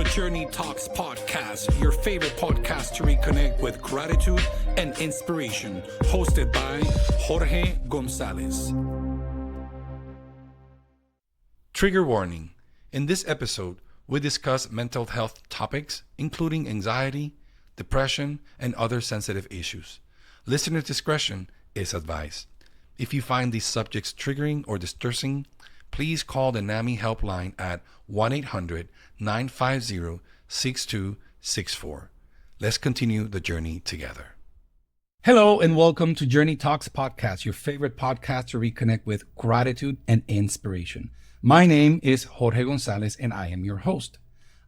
JourneyTalks podcast, your favorite podcast to reconnect with gratitude and inspiration, hosted by Jorge Gonzalez. Trigger warning. In this episode, we discuss mental health topics, including anxiety, depression, and other sensitive issues. Listener discretion is advised. If you find these subjects triggering or distressing, please call the NAMI helpline at 1-800-950-6264. Let's continue the journey together. Hello and welcome to JourneyTalks podcast, your favorite podcast to reconnect with gratitude and inspiration. My name is Jorge Gonzalez and I am your host.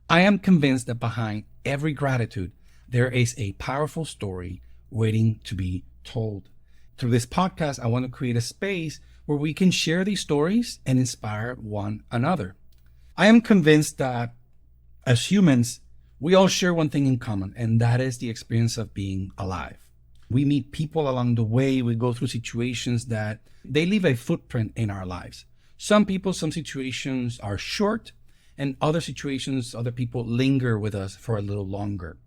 I am convinced that behind every gratitude, there is a powerful story waiting to be told. Through this podcast, I want to create a space where we can share these stories and inspire one another. I am convinced that as humans, we all share one thing in common, and that is the experience of being alive. We meet people along the way. We go through situations that they leave a footprint in our lives. Some people, some situations are short, and other situations, other people linger with us for a little longer.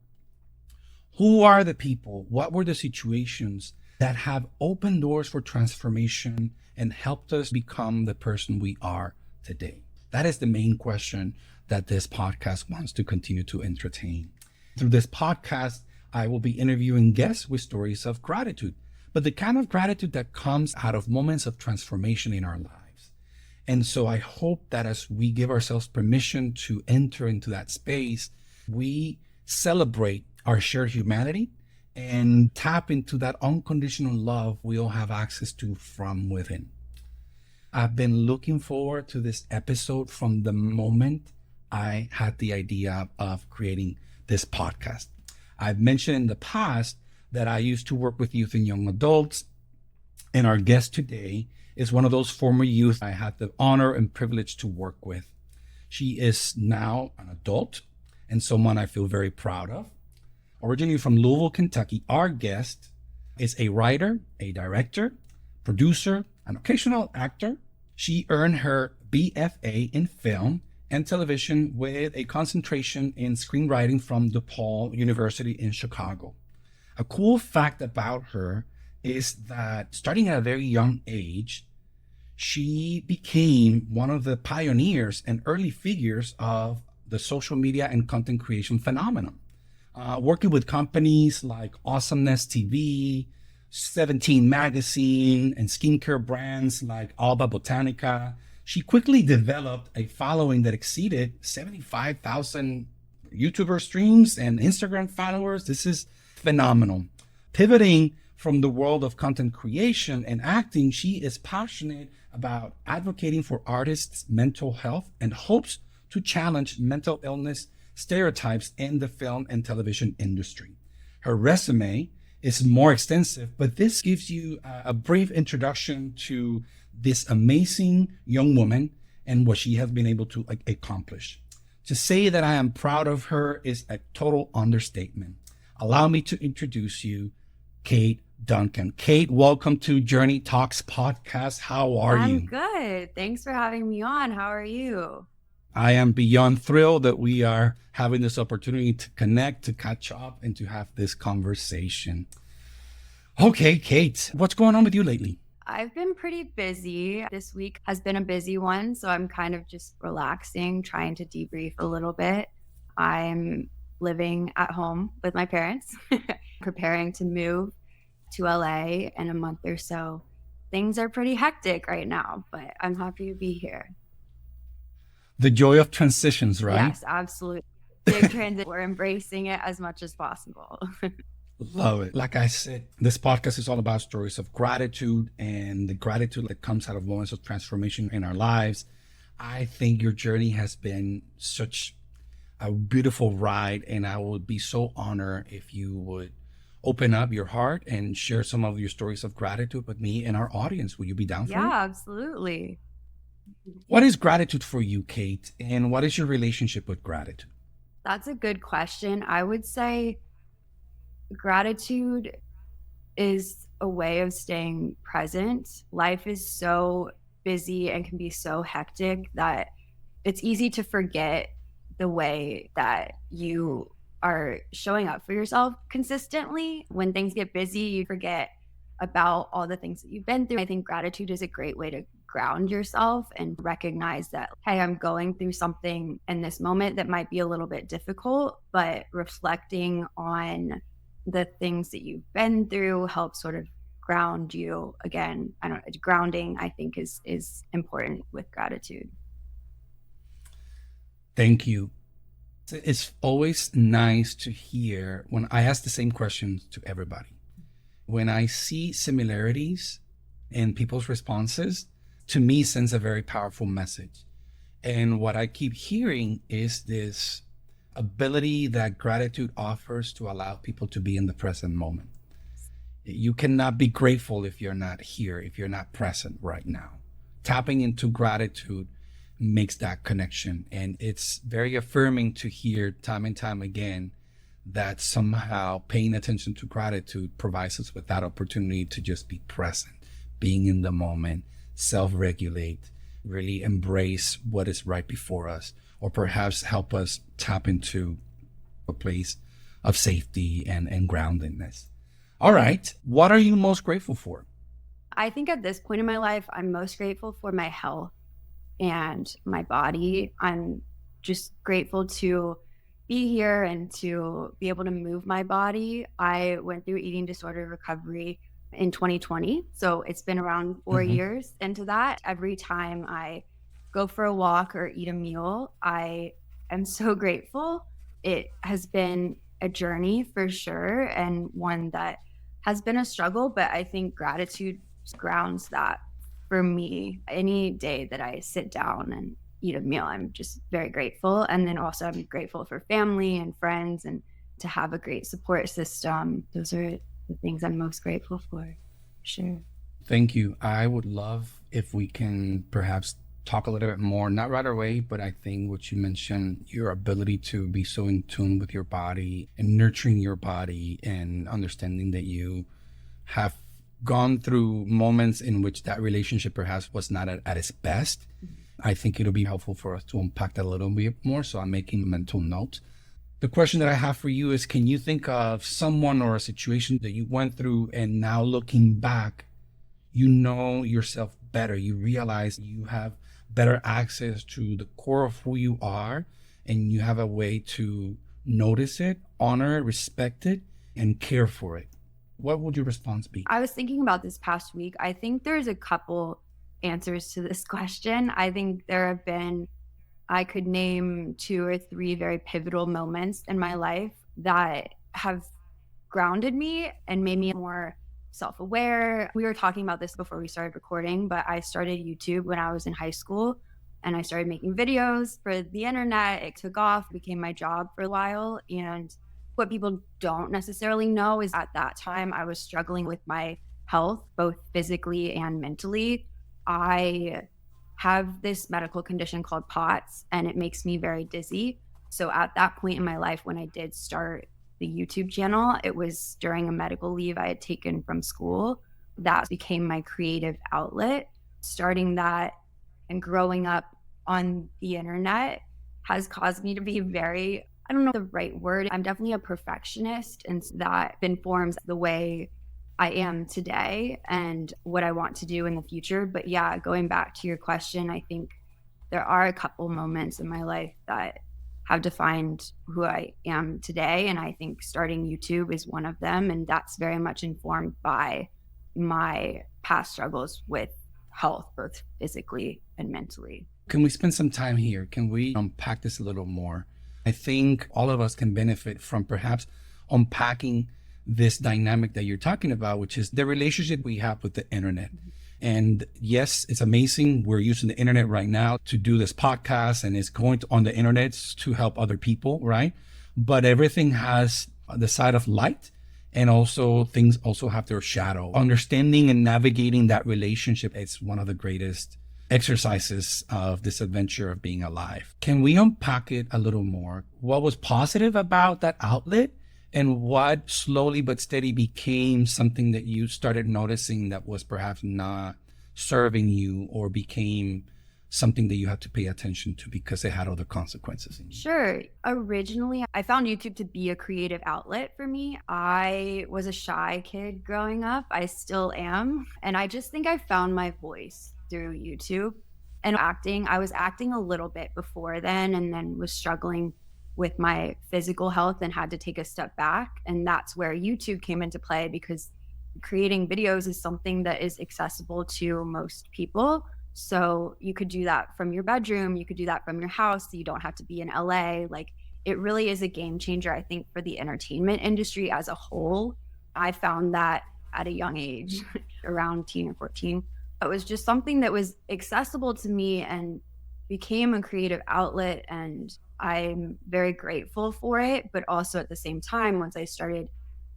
Who are the people? What were the situations that have opened doors for transformation and helped us become the person we are today? That is the main question that this podcast wants to continue to entertain. Through this podcast, I will be interviewing guests with stories of gratitude, but the kind of gratitude that comes out of moments of transformation in our lives. And so I hope that as we give ourselves permission to enter into that space, we celebrate our shared humanity and tap into that unconditional love we all have access to from within. I've been looking forward to this episode from the moment I had the idea of creating this podcast. I've mentioned in the past that I used to work with youth and young adults, and our guest today is one of those former youth I had the honor and privilege to work with. She is now an adult and someone I feel very proud of. Originally from Louisville, Kentucky, our guest is a writer, a director, producer, an occasional actor. She earned her BFA in film and television with a concentration in screenwriting from DePaul University in Chicago. A cool fact about her is that starting at a very young age, she became one of the pioneers and early figures of the social media and content creation phenomenon. Working with companies like Awesomeness TV, 17 Magazine, and skincare brands like Alba Botanica, she quickly developed a following that exceeded 75,000 YouTuber streams and Instagram followers. This is phenomenal. Pivoting from the world of content creation and acting, she is passionate about advocating for artists' mental health and hopes to challenge mental illness stereotypes in the film and television industry. Her resume is more extensive, but this gives you a brief introduction to this amazing young woman and what she has been able to accomplish. To say that I am proud of her is a total understatement. Allow me to introduce you, Kate Duncan. Kate, welcome to JourneyTalks podcast. How are you? I'm good. Thanks for having me on. How are you? I am beyond thrilled that we are having this opportunity to connect, to catch up, and to have this conversation. Okay, Kate, what's going on with you lately? I've been pretty busy. This week has been a busy one, so I'm kind of just relaxing, trying to debrief a little bit. I'm living at home with my parents, preparing to move to LA in a month or so. Things are pretty hectic right now, but I'm happy to be here. The joy of transitions, right? Yes, absolutely. Big transit. We're embracing it as much as possible. Love it. Like I said, this podcast is all about stories of gratitude and the gratitude that comes out of moments of transformation in our lives. I think your journey has been such a beautiful ride, and I would be so honored if you would open up your heart and share some of your stories of gratitude with me and our audience. Will you be down for it? Yeah, absolutely. What is gratitude for you, Kate? And what is your relationship with gratitude? That's a good question. I would say gratitude is a way of staying present. Life is so busy and can be so hectic that it's easy to forget the way that you are showing up for yourself consistently. When things get busy, you forget about all the things that you've been through. I think gratitude is a great way to ground yourself and recognize that, hey, I'm going through something in this moment that might be a little bit difficult, but reflecting on the things that you've been through helps sort of ground you again. I don't know, grounding I think is important with gratitude. Thank you. It's always nice to hear when I ask the same questions to everybody. When I see similarities in people's responses, to me sends a very powerful message. And what I keep hearing is this ability that gratitude offers to allow people to be in the present moment. You cannot be grateful if you're not here, if you're not present right now. Tapping into gratitude makes that connection. And it's very affirming to hear time and time again that somehow paying attention to gratitude provides us with that opportunity to just be present, being in the moment, self-regulate, really embrace what is right before us, or perhaps help us tap into a place of safety and groundedness. All right. What are you most grateful for? I think at this point in my life, I'm most grateful for my health and my body. I'm just grateful to be here and to be able to move my body. I went through eating disorder recovery in 2020. So it's been around 4 years into that. Every time I go for a walk or eat a meal, I am so grateful. It has been a journey for sure, and one that has been a struggle, but I think gratitude grounds that for me. Any day that I sit down and eat a meal, I'm just very grateful. And then also I'm grateful for family and friends and to have a great support system. Those are the things I'm most grateful for. Sure. Thank you. I would love if we can perhaps talk a little bit more, not right away, but I think what you mentioned, your ability to be so in tune with your body and nurturing your body and understanding that you have gone through moments in which that relationship perhaps was not at its best. I think it'll be helpful for us to unpack that a little bit more. So I'm making a mental note. The question that I have for you is, can you think of someone or a situation that you went through and now looking back, you know yourself better. You realize you have better access to the core of who you are, and you have a way to notice it, honor it, respect it, and care for it. What would your response be? I was thinking about this past week. I think there's a couple answers to this question. I think there have been, I could name 2 or 3 very pivotal moments in my life that have grounded me and made me more self-aware. We were talking about this before we started recording, but I started YouTube when I was in high school and I started making videos for the internet. It took off, became my job for a while. And what people don't necessarily know is at that time I was struggling with my health, both physically and mentally. I have this medical condition called POTS, and it makes me very dizzy. So at that point in my life, when I did start the YouTube channel, it was during a medical leave I had taken from school. That became my creative outlet. Starting that and growing up on the internet has caused me to be very, I don't know the right word, I'm definitely a perfectionist, and that informs the way I am today and what I want to do in the future. But yeah, going back to your question, I think there are a couple moments in my life that have defined who I am today. And I think starting YouTube is one of them. And that's very much informed by my past struggles with health, both physically and mentally. Can we spend some time here? Can we unpack this a little more? I think all of us can benefit from perhaps unpacking this dynamic that you're talking about, which is the relationship we have with the internet. And yes, it's amazing. We're using the internet right now to do this podcast, and it's going on the internet to help other people, right? But everything has the side of light, and also things also have their shadow. Understanding and navigating that relationship is one of the greatest exercises of this adventure of being alive. Can we unpack it a little more? What was positive about that outlet? And what slowly but steady became something that you started noticing that was perhaps not serving you, or became something that you had to pay attention to because it had other consequences? Sure. Originally, I found YouTube to be a creative outlet for me. I was a shy kid growing up. I still am. And I just think I found my voice through YouTube and acting. I was acting a little bit before then and then was struggling with my physical health and had to take a step back. And that's where YouTube came into play because creating videos is something that is accessible to most people. So you could do that from your bedroom, you could do that from your house. You don't have to be in LA. Like it really is a game changer, I think, for the entertainment industry as a whole. I found that at a young age, around 10 or 14. It was just something that was accessible to me and became a creative outlet. And I'm very grateful for it. But also at the same time, once I started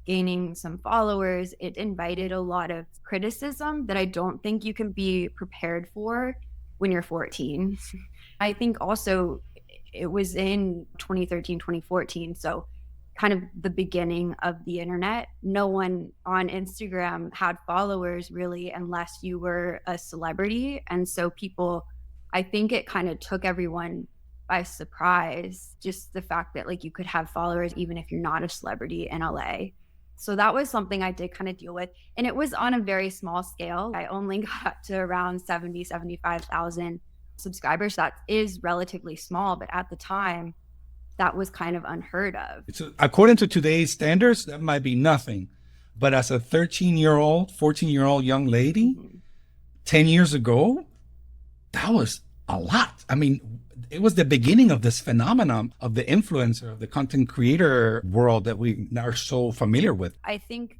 gaining some followers, it invited a lot of criticism that I don't think you can be prepared for when you're 14. I think also it was in 2013, 2014. So kind of the beginning of the internet. No one on Instagram had followers really unless you were a celebrity. And so people, I think it kind of took everyone by surprise, just the fact that like you could have followers even if you're not a celebrity in LA. So that was something I did kind of deal with. And it was on a very small scale. I only got up to around 75,000 subscribers. That is relatively small, but at the time, that was kind of unheard of. So according to today's standards, that might be nothing. But as a 13-year-old, 14-year-old young lady, 10 years ago, that was a lot. I mean, it was the beginning of this phenomenon of the influencer, of the content creator world that we are so familiar with. I think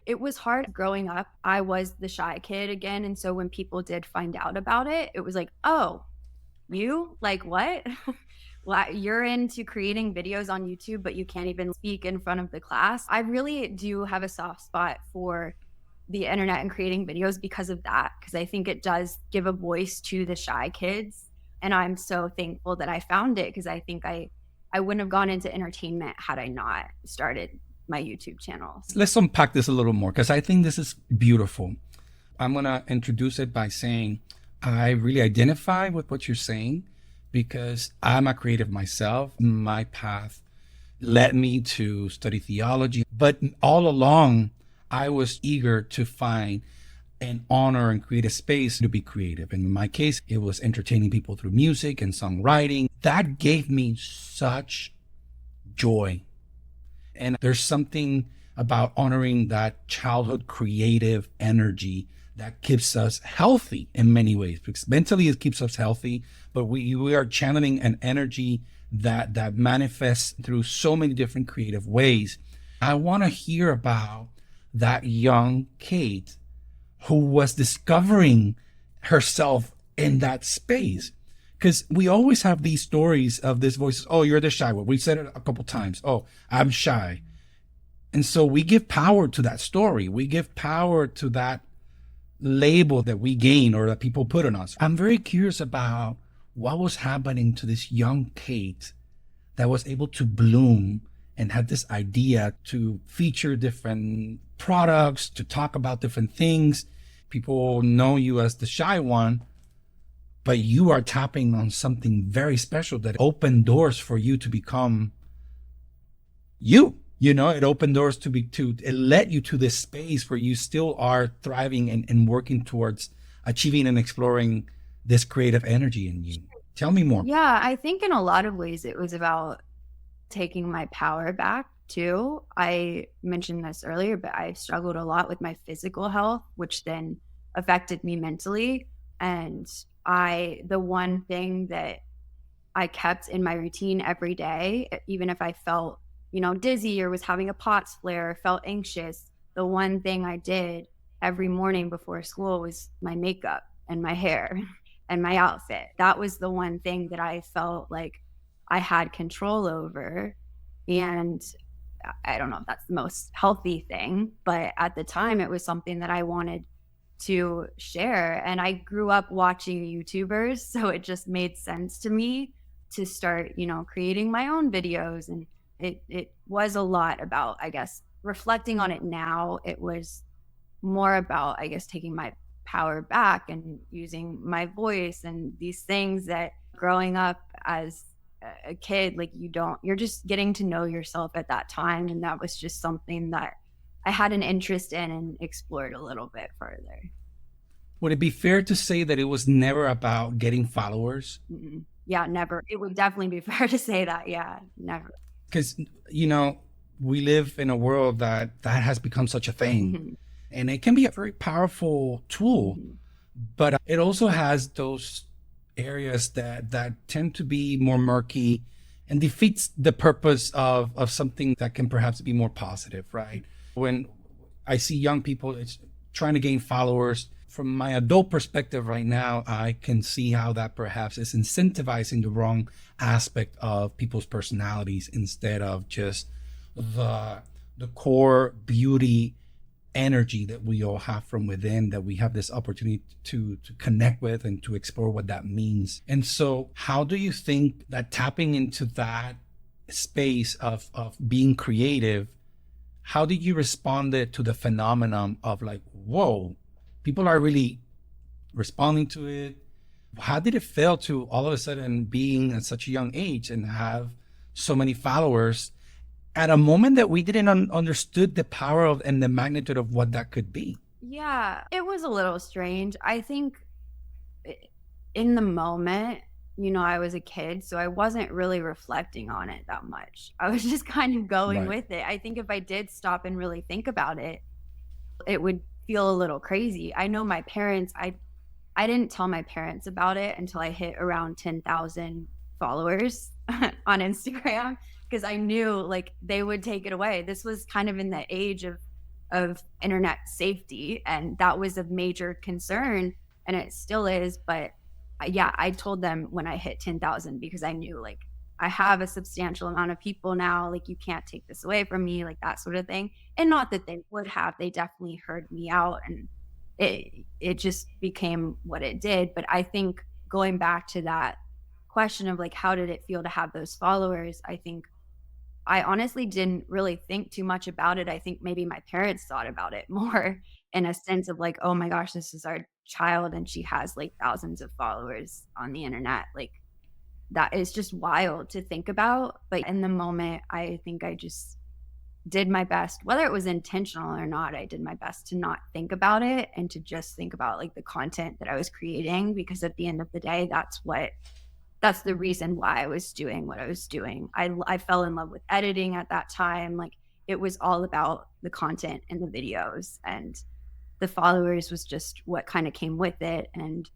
it was hard growing up. I was the shy kid again. And so when people did find out about it, it was like, oh, you? Like what? Well, you're into creating videos on YouTube, but you can't even speak in front of the class. I really do have a soft spot for the internet and creating videos because of that, because I think it does give a voice to the shy kids. And I'm so thankful that I found it because I think I wouldn't have gone into entertainment had I not started my YouTube channel. Let's unpack this a little more because I think this is beautiful. I'm going to introduce it by saying I really identify with what you're saying because I'm a creative myself. My path led me to study theology, but all along I was eager to find and honor and create a space to be creative. And in my case, it was entertaining people through music and songwriting. That gave me such joy. And there's something about honoring that childhood creative energy that keeps us healthy in many ways, because mentally it keeps us healthy, but we are channeling an energy that manifests through so many different creative ways. I want to hear about that young Kate who was discovering herself in that space. Because we always have these stories of this voices. Oh, you're the shy one. We said it a couple times. Oh, I'm shy. And so we give power to that story. We give power to that label that we gain or that people put on us. I'm very curious about what was happening to this young Kate that was able to bloom and had this idea to feature different products, to talk about different things. People know you as the shy one, but you are tapping on something very special that opened doors for you to become you. You know, it opened doors it led you to this space where you still are thriving and working towards achieving and exploring this creative energy in you. Tell me more. Yeah, I think in a lot of ways it was about taking my power back too. I mentioned this earlier, but I struggled a lot with my physical health, which then affected me mentally. And the one thing that I kept in my routine every day, even if I felt, dizzy or was having a POTS flare, or felt anxious, the one thing I did every morning before school was my makeup and my hair and my outfit. That was the one thing that I felt like I had control over. And I don't know if that's the most healthy thing, but at the time it was something that I wanted to share. And I grew up watching YouTubers, so it just made sense to me to start, creating my own videos. And it was a lot about, I guess, reflecting on it now, it was more about, I guess, taking my power back and using my voice and these things that growing up as a kid, like you're just getting to know yourself at that time. And that was just something that I had an interest in and explored a little bit further. Would it be fair to say that it was never about getting followers? Mm-mm. Yeah, never. It would definitely be fair to say that. Yeah, never. Because, we live in a world that has become such a thing. Mm-hmm. And it can be a very powerful tool, Mm-hmm. but it also has those areas that tend to be more murky and defeats the purpose of something that can perhaps be more positive, right? When I see young people trying to gain followers, from my adult perspective right now, I can see how that perhaps is incentivizing the wrong aspect of people's personalities instead of just the core beauty energy that we all have from within, that we have this opportunity to connect with and to explore what that means. And so how do you think that tapping into that space of being creative, how did you respond to the phenomenon of like, whoa, people are really responding to it? How did it feel to all of a sudden being at such a young age and have so many followers at a moment that we didn't understood the power of and the magnitude of what that could be? Yeah, it was a little strange. I think in the moment, I was a kid, so I wasn't really reflecting on it that much. I was just kind of going Right. with it. I think if I did stop and really think about it, it would feel a little crazy. I know my parents, I didn't tell my parents about it until I hit around 10,000 followers on Instagram because I knew like they would take it away. This was kind of in the age of internet safety, and that was a major concern, and it still is. But yeah, I told them when I hit 10,000 because I knew like I have a substantial amount of people now. Like you can't take this away from me, like that sort of thing. And not that they would have. They definitely heard me out, and it just became what it did. But I think going back to that question of like how did it feel to have those followers, I think I honestly didn't really think too much about it. I think maybe my parents thought about it more in a sense of like, oh my gosh, this is our child and she has like thousands of followers on the internet. Like that is just wild to think about. But in the moment, I think I just did my best, whether it was intentional or not. I did my best to not think about it and to just think about like the content that I was creating, because at the end of the day, that's the reason why I was doing what I was doing. I fell in love with editing at that time. Like it was all about the content and the videos, and the followers was just what kind of came with it. And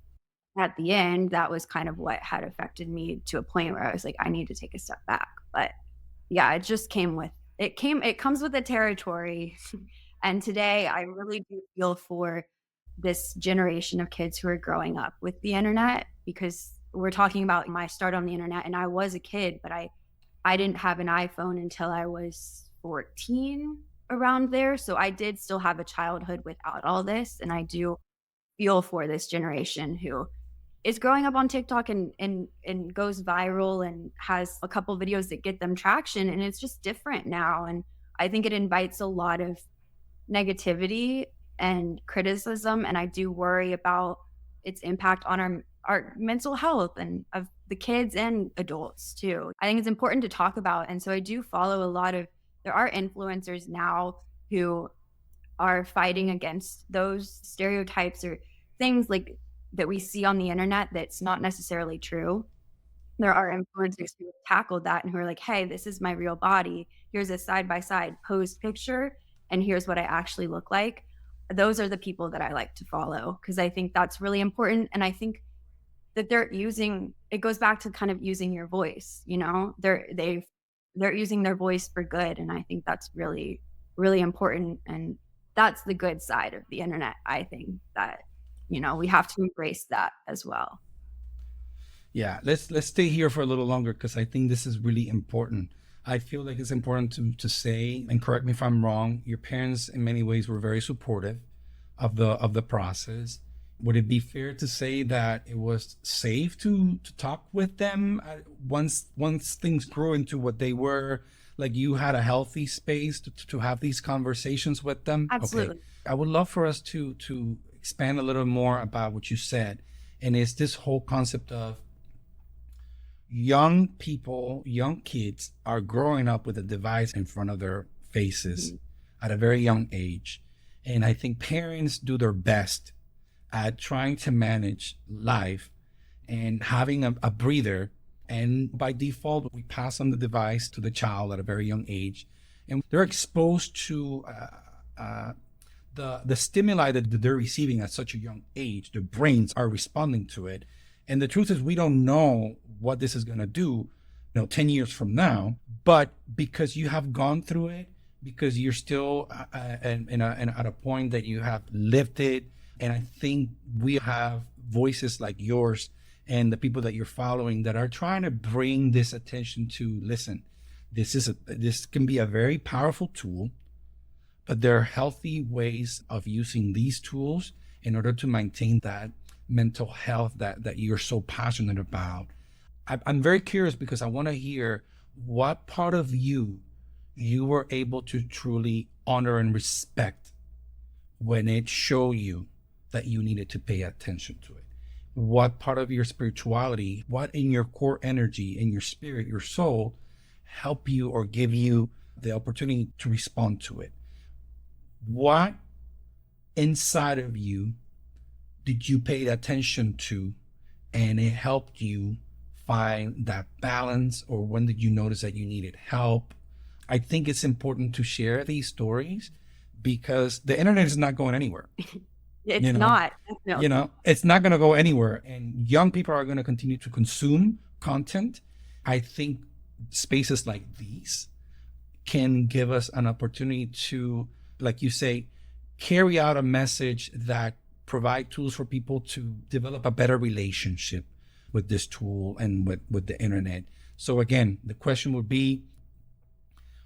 at the end, that was kind of what had affected me to a point where I was like, I need to take a step back. But yeah, it comes with the territory. And today I really do feel for this generation of kids who are growing up with the internet, because we're talking about my start on the internet and I was a kid, but I didn't have an iPhone until I was 14, around there. So I did still have a childhood without all this. And I do feel for this generation who is growing up on TikTok and goes viral and has a couple videos that get them traction, and it's just different now. And I think it invites a lot of negativity and criticism, and I do worry about its impact on our mental health and of the kids and adults too. I think it's important to talk about, and so I do follow there are influencers now who are fighting against those stereotypes or things like that we see on the internet that's not necessarily true. There are influencers who tackle that and who are like, hey, this is my real body. Here's a side by side posed picture, and here's what I actually look like. Those are the people that I like to follow because I think that's really important. And I think that it goes back to kind of using your voice, they're using their voice for good. And I think that's really, really important. And that's the good side of the internet. I think that we have to embrace that as well. Yeah, let's stay here for a little longer because I think this is really important. I feel like it's important to say, and correct me if I'm wrong, your parents in many ways were very supportive of the process. Would it be fair to say that it was safe to talk with them once things grew into what they were? Like you had a healthy space to have these conversations with them? Absolutely. Okay. I would love for us to expand a little more about what you said. And it's this whole concept of young people, young kids are growing up with a device in front of their faces at a very young age. And I think parents do their best at trying to manage life and having a breather. And by default, we pass on the device to the child at a very young age. And they're exposed to the stimuli that they're receiving at such a young age. Their brains are responding to it. And the truth is, we don't know what this is going to do, 10 years from now. But because you have gone through it, because you're still at a point that you have lived it. And I think we have voices like yours and the people that you're following that are trying to bring this attention to, listen, this can be a very powerful tool, but there are healthy ways of using these tools in order to maintain that mental health that you're so passionate about. I'm very curious because I want to hear what part of you were able to truly honor and respect when it showed you that you needed to pay attention to it. What part of your spirituality, what in your core energy, in your spirit, your soul, help you or give you the opportunity to respond to it? What inside of you did you pay attention to and it helped you find that balance? Or when did you notice that you needed help? I think it's important to share these stories because the internet is not going anywhere. It's not. No. It's not going to go anywhere. And young people are going to continue to consume content. I think spaces like these can give us an opportunity to, like you say, carry out a message that provide tools for people to develop a better relationship with this tool and with the internet. So again, the question would be,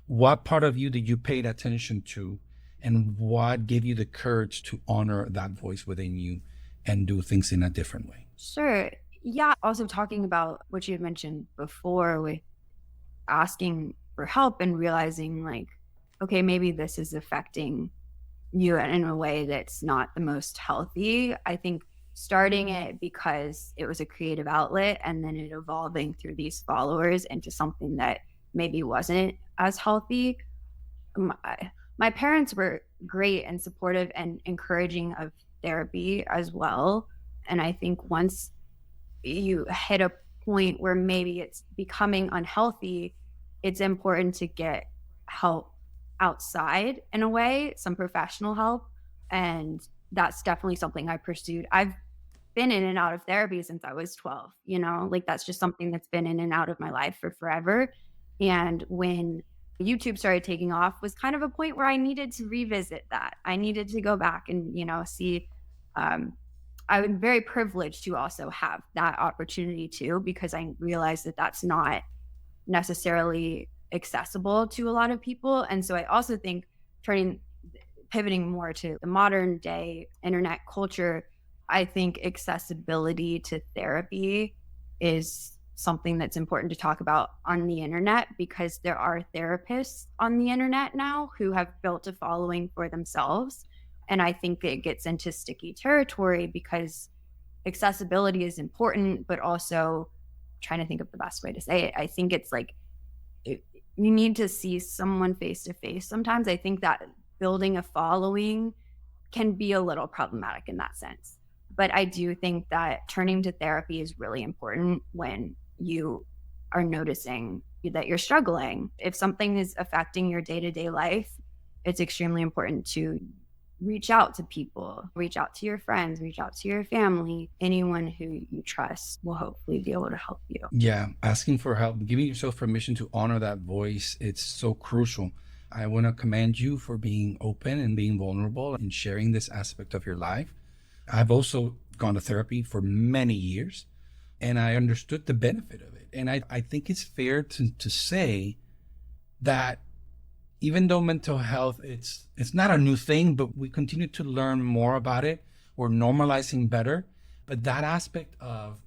what part of you did you pay attention to, and what gave you the courage to honor that voice within you and do things in a different way? Sure. Yeah. Also talking about what you had mentioned before with asking for help and realizing like, okay, maybe this is affecting you in a way that's not the most healthy. I think starting it because it was a creative outlet and then it evolving through these followers into something that maybe wasn't as healthy. My parents were great and supportive and encouraging of therapy as well. And I think once you hit a point where maybe it's becoming unhealthy, it's important to get help outside in a way, some professional help. And that's definitely something I pursued. I've been in and out of therapy since I was 12, like that's just something that's been in and out of my life for forever. And when YouTube started taking off was kind of a point where I needed to revisit that. I needed to go back and, see, I'm very privileged to also have that opportunity too, because I realized that that's not necessarily accessible to a lot of people. And so I also think pivoting more to the modern day internet culture, I think accessibility to therapy is something that's important to talk about on the internet, because there are therapists on the internet now who have built a following for themselves. And I think it gets into sticky territory because accessibility is important, but also trying to think of the best way to say it. I think it's like, you need to see someone face to face. Sometimes I think that building a following can be a little problematic in that sense. But I do think that turning to therapy is really important when you are noticing that you're struggling. If something is affecting your day-to-day life, it's extremely important to reach out to people, reach out to your friends, reach out to your family. Anyone who you trust will hopefully be able to help you. Yeah, asking for help, giving yourself permission to honor that voice, it's so crucial. I want to commend you for being open and being vulnerable and sharing this aspect of your life. I've also gone to therapy for many years, and I understood the benefit of it. And I think it's fair to say that even though mental health, it's not a new thing, but we continue to learn more about it. We're normalizing better. But that aspect of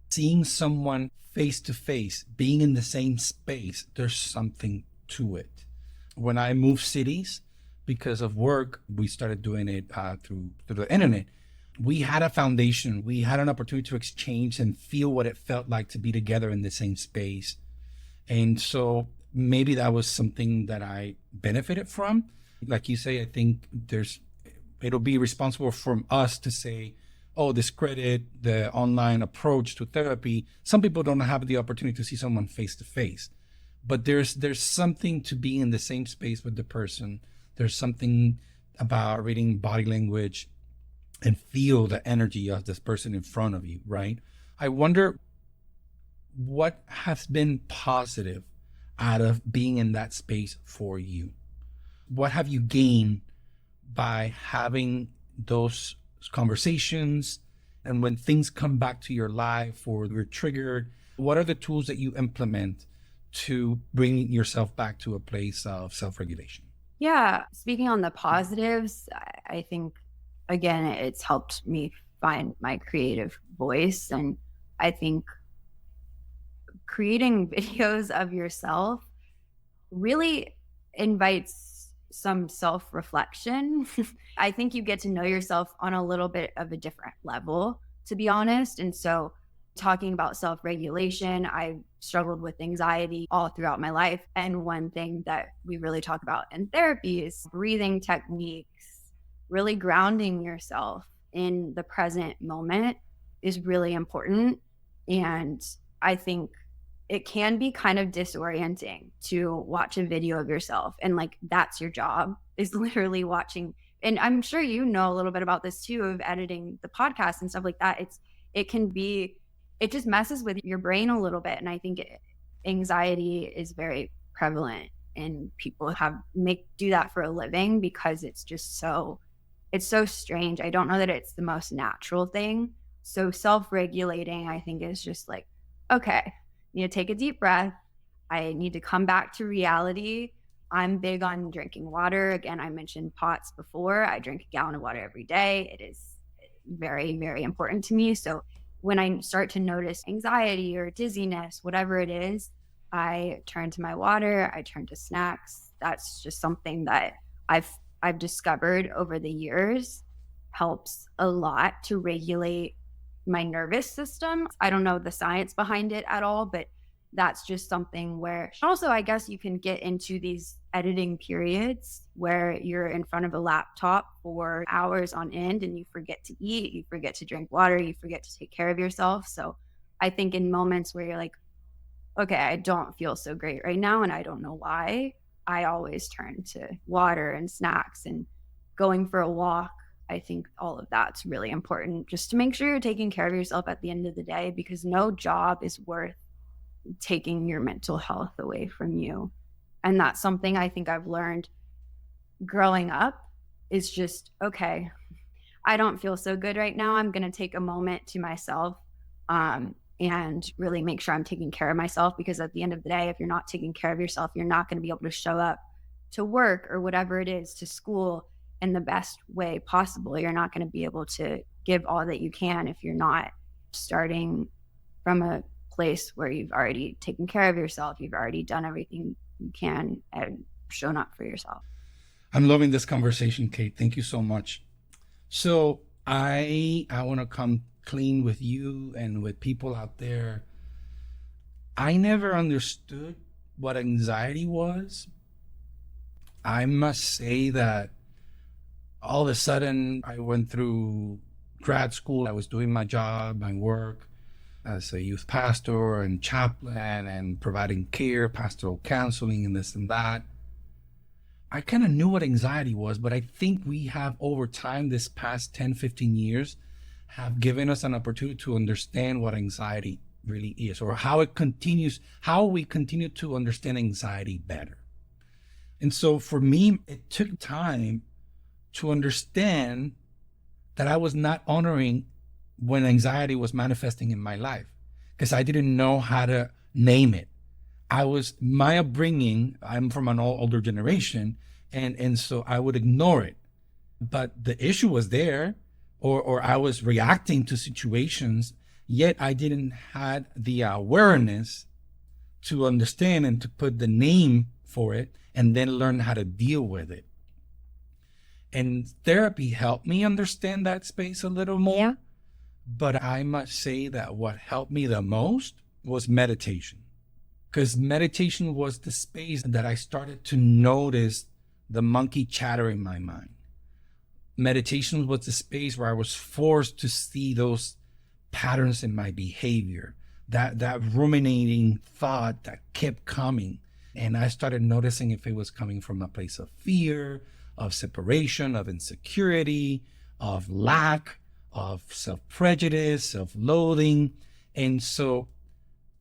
seeing someone face to face, being in the same space, there's something to it. When I moved cities because of work, we started doing it through the internet. we had a foundation. We had an opportunity to exchange and feel what it felt like to be together in the same space. And so maybe that was something that I benefited from. Like you say, I think it'll be responsible from us to say, oh, discredit the online approach to therapy. Some people don't have the opportunity to see someone face to face, but there's something to be in the same space with the person. There's something about reading body language and feel the energy of this person in front of you, right? I wonder what has been positive out of being in that space for you. What have you gained by having those conversations? And when things come back to your life or you're triggered, what are the tools that you implement to bring yourself back to a place of self-regulation? Yeah. Speaking on the positives, I think, again, it's helped me find my creative voice. And I think creating videos of yourself really invites some self-reflection. I think you get to know yourself on a little bit of a different level, to be honest. And so talking about self-regulation, I struggled with anxiety all throughout my life. And one thing that we really talk about in therapy is breathing techniques, really grounding yourself in the present moment is really important. And I think it can be kind of disorienting to watch a video of yourself and like that's your job is literally watching. And I'm sure you know a little bit about this too, of editing the podcast and stuff like that. It just messes with your brain a little bit. And I think anxiety is very prevalent and people do that for a living because it's so strange. I don't know that it's the most natural thing. So self-regulating, I think, is just like, okay, need to take a deep breath. I need to come back to reality. I'm big on drinking water. Again, I mentioned POTS before. I drink a gallon of water every day. It is very, very important to me. So when I start to notice anxiety or dizziness, whatever it is, I turn to my water. I turn to snacks. That's just something that I've discovered over the years helps a lot to regulate my nervous system. I don't know the science behind it at all, but that's just something where also I guess you can get into these editing periods where you're in front of a laptop for hours on end and you forget to eat, you forget to drink water, you forget to take care of yourself. So I think in moments where you're like, okay, I don't feel so great right now and I don't know why, I always turn to water and snacks and going for a walk. I think all of that's really important just to make sure you're taking care of yourself at the end of the day, because no job is worth taking your mental health away from you. And that's something I think I've learned growing up is just, okay, I don't feel so good right now. I'm going to take a moment to myself and really make sure I'm taking care of myself, because at the end of the day, if you're not taking care of yourself, you're not going to be able to show up to work or whatever it is, to school, in the best way possible. You're not going to be able to give all that you can if you're not starting from a place where you've already taken care of yourself. You've already done everything you can and shown up for yourself. I'm loving this conversation, Kate. Thank you so much. So I want to come clean with you and with people out there. I never understood what anxiety was. I must say that all of a sudden, I went through grad school. I was doing my job, my work as a youth pastor and chaplain and providing care, pastoral counseling, and this and that. I kind of knew what anxiety was, but I think we have over time, this past 10, 15 years, have given us an opportunity to understand what anxiety really is, or how we continue to understand anxiety better. And so for me, it took time to understand that I was not honoring when anxiety was manifesting in my life, because I didn't know how to name it. My upbringing, I'm from an older generation, and so I would ignore it. But the issue was there, or I was reacting to situations, yet I didn't have the awareness to understand and to put the name for it and then learn how to deal with it. And therapy helped me understand that space a little more. But I must say that what helped me the most was meditation. Because meditation was the space that I started to notice the monkey chatter in my mind. Meditation was the space where I was forced to see those patterns in my behavior, that ruminating thought that kept coming. And I started noticing if it was coming from a place of fear, of separation, of insecurity, of lack, of self-prejudice, self-loathing. And so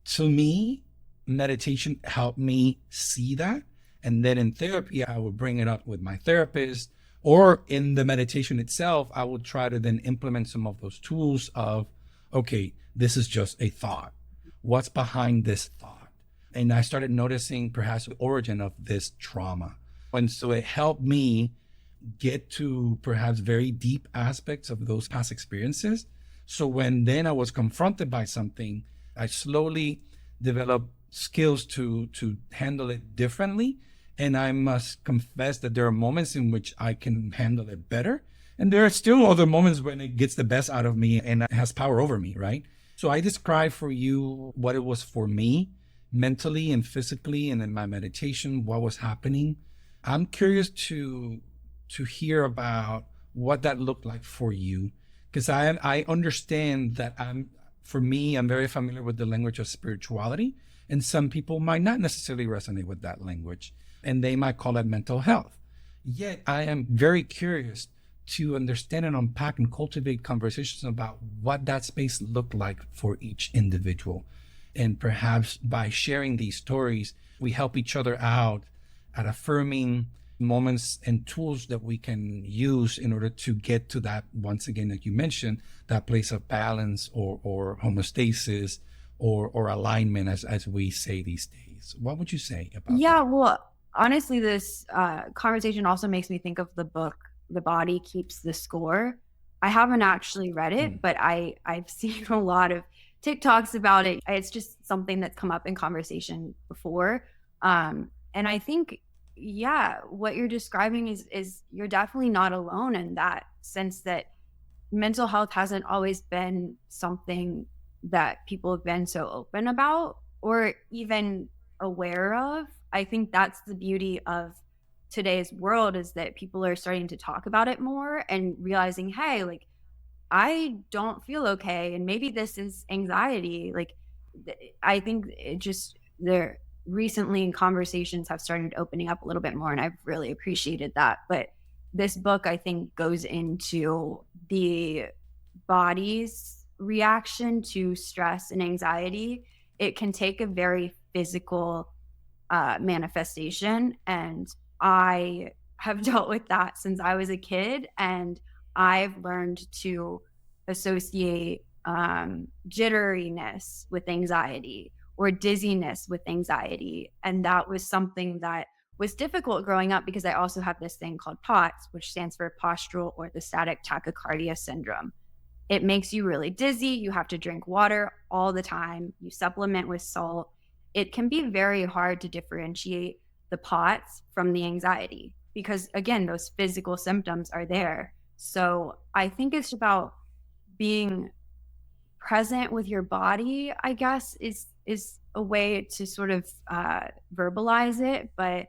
to me, meditation helped me see that. And then in therapy, I would bring it up with my therapist, or in the meditation itself, I would try to then implement some of those tools of, okay, this is just a thought. What's behind this thought? And I started noticing perhaps the origin of this trauma. And so it helped me get to perhaps very deep aspects of those past experiences. So when then I was confronted by something, I slowly developed skills to handle it differently. And I must confess that there are moments in which I can handle it better. And there are still other moments when it gets the best out of me and it has power over me, right? So I described for you what it was for me, mentally and physically, and in my meditation, what was happening. I'm curious to hear about what that looked like for you, because I understand that I'm very familiar with the language of spirituality, and some people might not necessarily resonate with that language, and they might call it mental health. Yet I am very curious to understand and unpack and cultivate conversations about what that space looked like for each individual. And perhaps by sharing these stories, we help each other out at affirming moments and tools that we can use in order to get to that, once again, like you mentioned, that place of balance or homeostasis or alignment, as we say these days. What would you say about that? Well, honestly, this conversation also makes me think of the book, The Body Keeps the Score. I haven't actually read it, but I've seen a lot of TikToks about it. It's just something that's come up in conversation before. And I think, what you're describing is you're definitely not alone in that sense, that mental health hasn't always been something that people have been so open about or even aware of. I think that's the beauty of today's world, is that people are starting to talk about it more and realizing, hey, like, I don't feel okay, and maybe this is anxiety. Like, I think it just, there recently in conversations have started opening up a little bit more, and I've really appreciated that. But this book, I think, goes into the body's reaction to stress and anxiety. It can take a very physical manifestation, and I have dealt with that since I was a kid, and I've learned to associate jitteriness with anxiety or dizziness with anxiety. And that was something that was difficult growing up, because I also have this thing called POTS, which stands for postural orthostatic tachycardia syndrome. It makes you really dizzy. You have to drink water all the time. You supplement with salt. It can be very hard to differentiate the POTS from the anxiety, because again, those physical symptoms are there. So I think it's about being present with your body, I guess, is a way to sort of verbalize it. But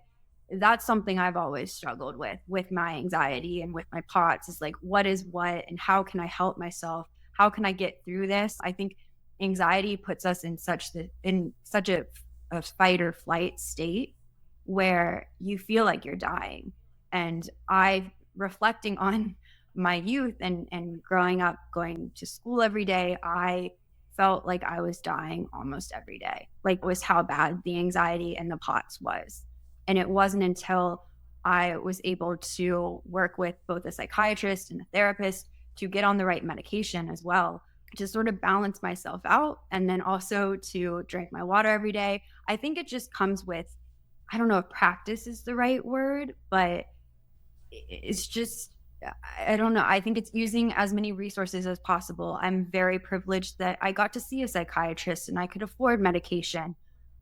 that's something I've always struggled with my anxiety and with my POTS, is like, what is what, and how can I help myself? How can I get through this? I think anxiety puts us in such a fight or flight state where you feel like you're dying. And reflecting on my youth and growing up, going to school every day, I felt like I was dying almost every day. Like, it was how bad the anxiety and the POTS was. And it wasn't until I was able to work with both a psychiatrist and a therapist to get on the right medication as well, to sort of balance myself out, and then also to drink my water every day. I think it just comes with, I don't know if practice is the right word, but it's just, I don't know. I think it's using as many resources as possible. I'm very privileged that I got to see a psychiatrist and I could afford medication,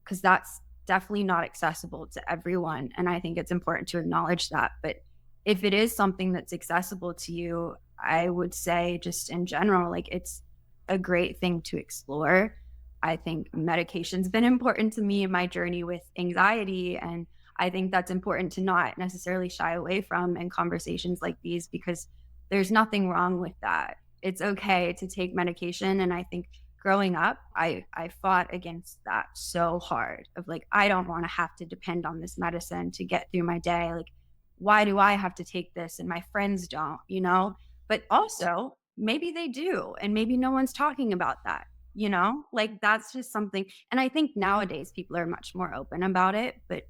because that's definitely not accessible to everyone. And I think it's important to acknowledge that. But if it is something that's accessible to you, I would say just in general, like it's a great thing to explore. I think medication's been important to me in my journey with anxiety. And I think that's important to not necessarily shy away from in conversations like these, because there's nothing wrong with that. It's okay to take medication. And I think growing up, I fought against that so hard of like, I don't want to have to depend on this medicine to get through my day. Like, why do I have to take this and my friends don't, you know? But also, maybe they do. And maybe no one's talking about that, you know? Like, that's just something. And I think nowadays people are much more open about it. But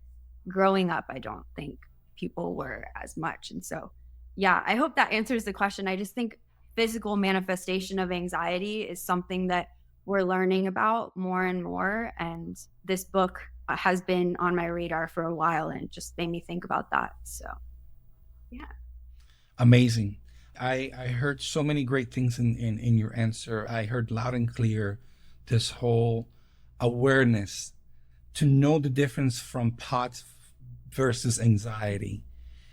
growing up, I don't think people were as much. And so, yeah, I hope that answers the question. I just think physical manifestation of anxiety is something that we're learning about more and more. And this book has been on my radar for a while and it just made me think about that. So, yeah. Amazing. I heard so many great things in your answer. I heard loud and clear this whole awareness to know the difference from POTS versus anxiety.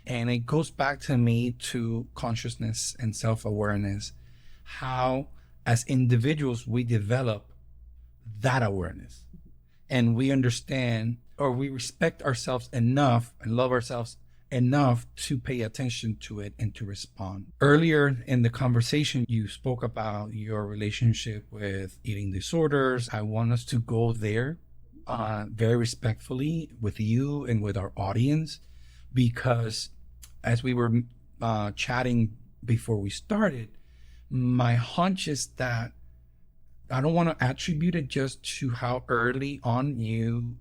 And it goes back to me to consciousness and self-awareness, how as individuals we develop that awareness and we understand or we respect ourselves enough and love ourselves enough to pay attention to it and to respond. Earlier in the conversation, you spoke about your relationship with eating disorders. I want us to go there very respectfully with you and with our audience, because as we were chatting before we started, my hunch is that I don't want to attribute it just to how early on you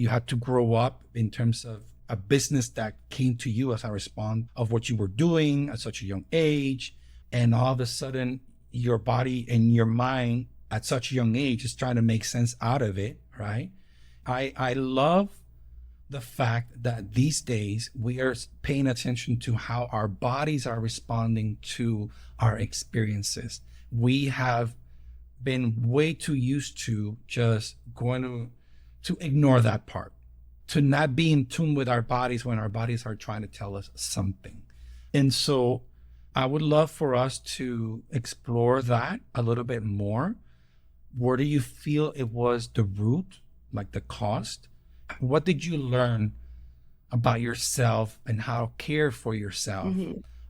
had to grow up in terms of a business that came to you as a response of what you were doing at such a young age. And all of a sudden your body and your mind at such a young age is trying to make sense out of it, right? I love the fact that these days we are paying attention to how our bodies are responding to our experiences. We have been way too used to just going to ignore that part, to not be in tune with our bodies when our bodies are trying to tell us something. And so I would love for us to explore that a little bit more. Where do you feel it was the root, like the cost? What did you learn about yourself and how to care for yourself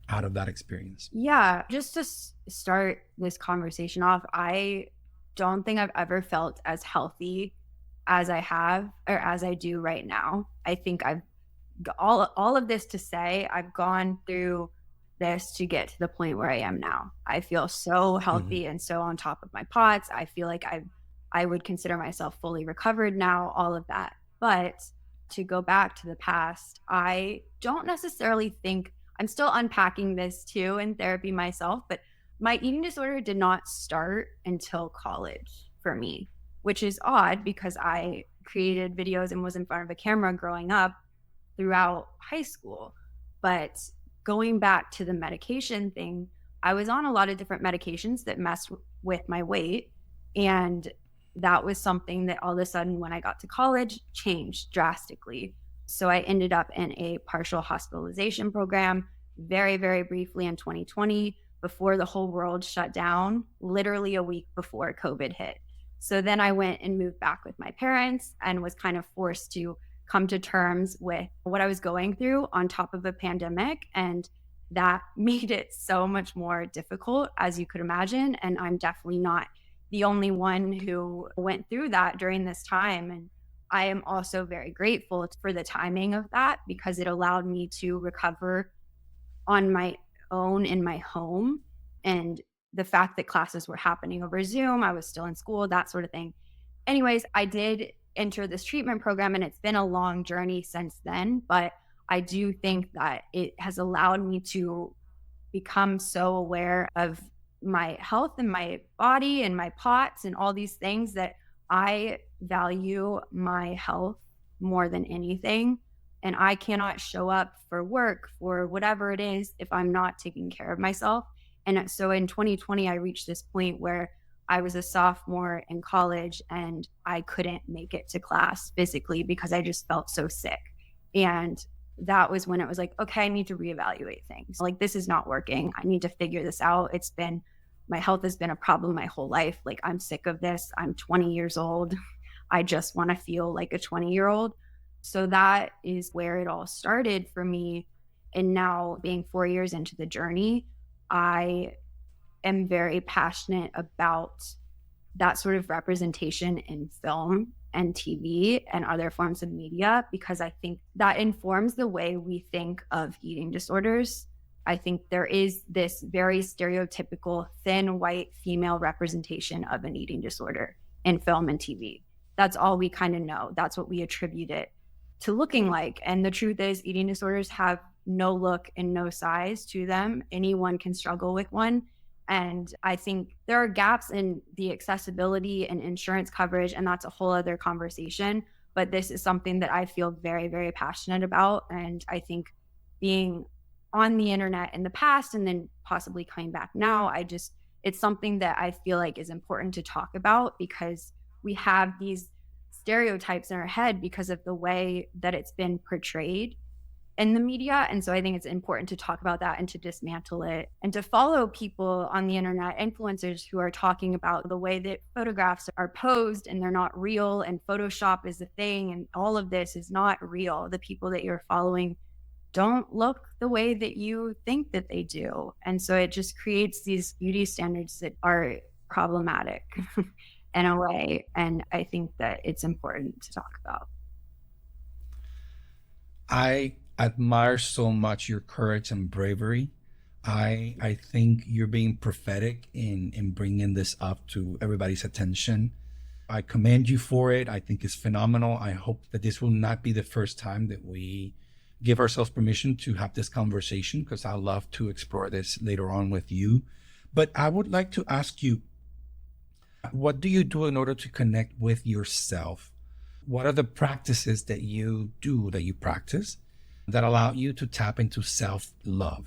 out of that experience? Yeah, just to start this conversation off, I don't think I've ever felt as healthy as I have or as I do right now. I think I've all of this to say I've gone through this to get to the point where I am now. I feel so healthy and so on top of my POTS. I feel like I would consider myself fully recovered now, all of that. But to go back to the past, I don't necessarily think, I'm still unpacking this too in therapy myself, but my eating disorder did not start until college for me, which is odd because I created videos and was in front of a camera growing up throughout high school. But going back to the medication thing, I was on a lot of different medications that messed with my weight. And that was something that all of a sudden when I got to college changed drastically. So I ended up in a partial hospitalization program very, very briefly in 2020 before the whole world shut down, literally a week before COVID hit. So then I went and moved back with my parents and was kind of forced to come to terms with what I was going through on top of a pandemic. And that made it so much more difficult, as you could imagine. And I'm definitely not the only one who went through that during this time. And I am also very grateful for the timing of that because it allowed me to recover on my own in my home. And the fact that classes were happening over Zoom, I was still in school, that sort of thing. Anyways, I did enter this treatment program and it's been a long journey since then, but I do think that it has allowed me to become so aware of my health and my body and my POTS and all these things that I value my health more than anything. And I cannot show up for work, for whatever it is, if I'm not taking care of myself. And so in 2020, I reached this point where I was a sophomore in college and I couldn't make it to class physically because I just felt so sick. And that was when it was like, okay, I need to reevaluate things. Like, this is not working. I need to figure this out. My health has been a problem my whole life. Like, I'm sick of this. I'm 20 years old. I just want to feel like a 20-year-old. So that is where it all started for me. And now, being 4 years into the journey, I am very passionate about that sort of representation in film and TV and other forms of media, because I think that informs the way we think of eating disorders. I think there is this very stereotypical thin white female representation of an eating disorder in film and TV. That's all we kind of know. That's what we attribute it to looking like. And the truth is, eating disorders have no look and no size to them. Anyone can struggle with one. And I think there are gaps in the accessibility and insurance coverage, and that's a whole other conversation. But this is something that I feel very, very passionate about. And I think being on the internet in the past and then possibly coming back now, it's something that I feel like is important to talk about, because we have these stereotypes in our head because of the way that it's been portrayed in the media. And so I think it's important to talk about that and to dismantle it, and to follow people on the internet, influencers who are talking about the way that photographs are posed and they're not real, and Photoshop is a thing, and all of this is not real. The people that you're following don't look the way that you think that they do. And so it just creates these beauty standards that are problematic in a way. And I think that it's important to talk about. I admire so much your courage and bravery. I think you're being prophetic in bringing this up to everybody's attention. I commend you for it. I think it's phenomenal. I hope that this will not be the first time that we give ourselves permission to have this conversation, because I'd love to explore this later on with you. But I would like to ask you, what do you do in order to connect with yourself? What are the practices that you do, that you practice, that allow you to tap into self-love,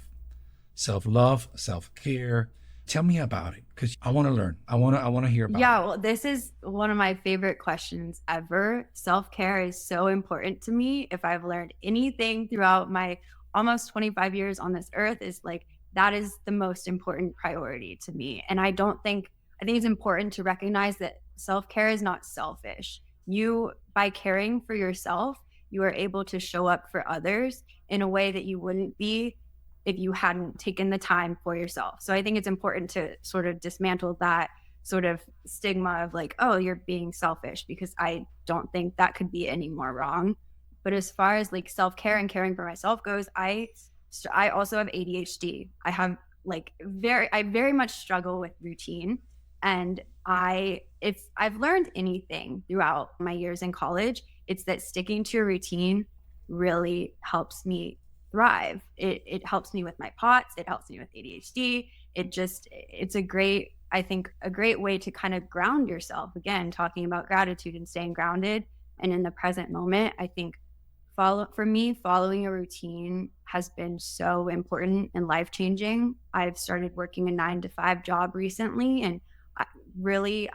self-care? Tell me about it, because I want to learn. I want to hear about it. Yeah, well, this is one of my favorite questions ever. Self-care is so important to me. If I've learned anything throughout my almost 25 years on this earth, is like, that is the most important priority to me. And I think it's important to recognize that self-care is not selfish. By caring for yourself, you are able to show up for others in a way that you wouldn't be if you hadn't taken the time for yourself. So I think it's important to sort of dismantle that sort of stigma of like, oh, you're being selfish, because I don't think that could be any more wrong. But as far as like self-care and caring for myself goes, I also have ADHD. I very much struggle with routine. And if I've learned anything throughout my years in college, it's that sticking to a routine really helps me thrive. It helps me with my POTS. It helps me with ADHD. It's a great way to kind of ground yourself. Again, talking about gratitude and staying grounded and in the present moment. I think for me, following a routine has been so important and life-changing. I've started working a 9-to-5 job recently, and I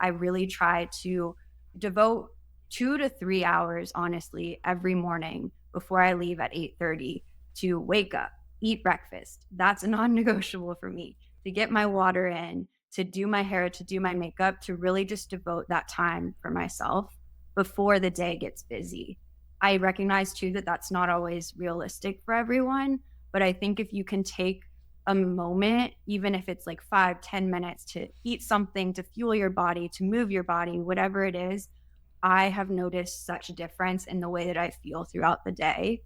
really try to devote 2 to 3 hours, honestly, every morning before I leave at 8:30 to wake up, eat breakfast. That's a non-negotiable for me. To get my water in, to do my hair, to do my makeup, to really just devote that time for myself before the day gets busy. I recognize too that that's not always realistic for everyone, but I think if you can take a moment, even if it's like 5-10 minutes, to eat something, to fuel your body, to move your body, whatever it is, I have noticed such a difference in the way that I feel throughout the day.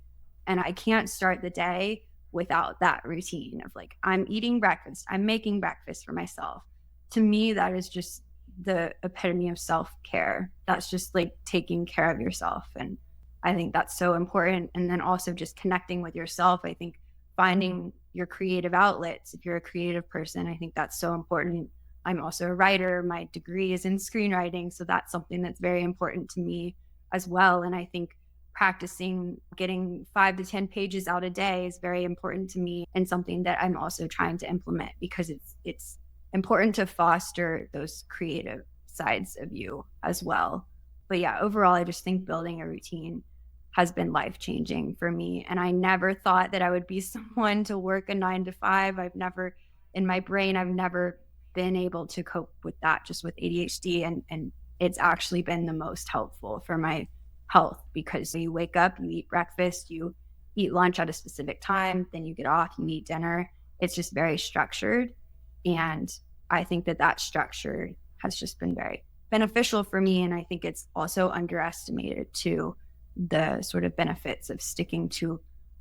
And I can't start the day without that routine of like, I'm eating breakfast, I'm making breakfast for myself. To me, that is just the epitome of self-care. That's just like taking care of yourself. And I think that's so important. And then also just connecting with yourself. I think finding your creative outlets. If you're a creative person, I think that's so important. I'm also a writer. My degree is in screenwriting. So that's something that's very important to me as well. And I think practicing getting 5 to 10 pages out a day is very important to me, and something that I'm also trying to implement, because it's important to foster those creative sides of you as well. But yeah, overall, I just think building a routine has been life-changing for me. And I never thought that I would be someone to work a 9 to 5. In my brain, I've never been able to cope with that just with ADHD. And it's actually been the most helpful for my health, because you wake up, you eat breakfast, you eat lunch at a specific time, then you get off, you eat dinner. It's just very structured. And I think that structure has just been very beneficial for me. And I think it's also underestimated too, the sort of benefits of sticking to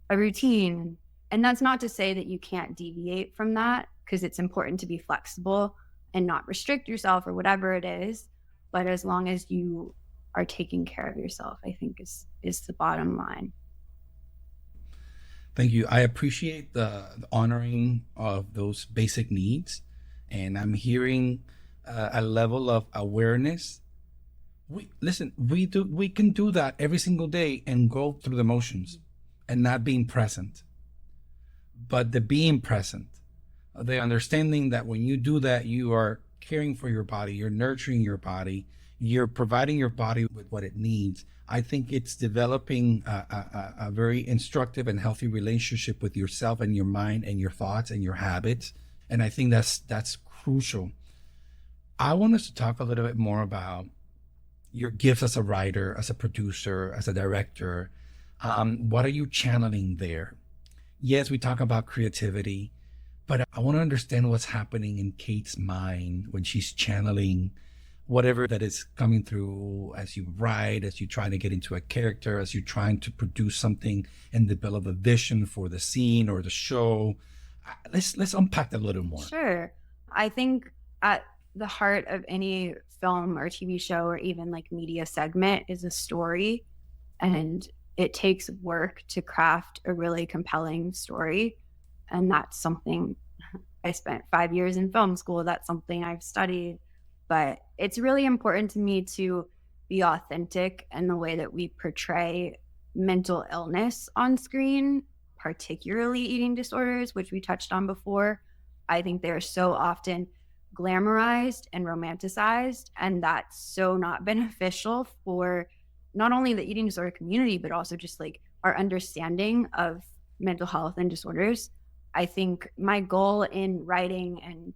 a routine. And that's not to say that you can't deviate from that, because it's important to be flexible and not restrict yourself or whatever it is. But as long as you are taking care of yourself, I think is the bottom line. Thank you. I appreciate the honoring of those basic needs. And I'm hearing a level of awareness. We can do that every single day and go through the motions and not being present. But the being present, the understanding that when you do that, you are caring for your body, you're nurturing your body, you're providing your body with what it needs. I think it's developing a very instructive and healthy relationship with yourself and your mind and your thoughts and your habits. And I think that's crucial. I want us to talk a little bit more about your gifts as a writer, as a producer, as a director. What are you channeling there? Yes, we talk about creativity, but I want to understand what's happening in Kate's mind when she's channeling whatever that is coming through as you write, as you try to get into a character, as you're trying to produce something and develop a vision for the scene or the show. Let's unpack that a little more. Sure. I think at the heart of any film or TV show or even like media segment is a story. And it takes work to craft a really compelling story. And that's something I spent 5 years in film school. That's something I've studied. But it's really important to me to be authentic in the way that we portray mental illness on screen, particularly eating disorders, which we touched on before. I think they're so often glamorized and romanticized, and that's so not beneficial for not only the eating disorder community, but also just like our understanding of mental health and disorders. I think my goal in writing and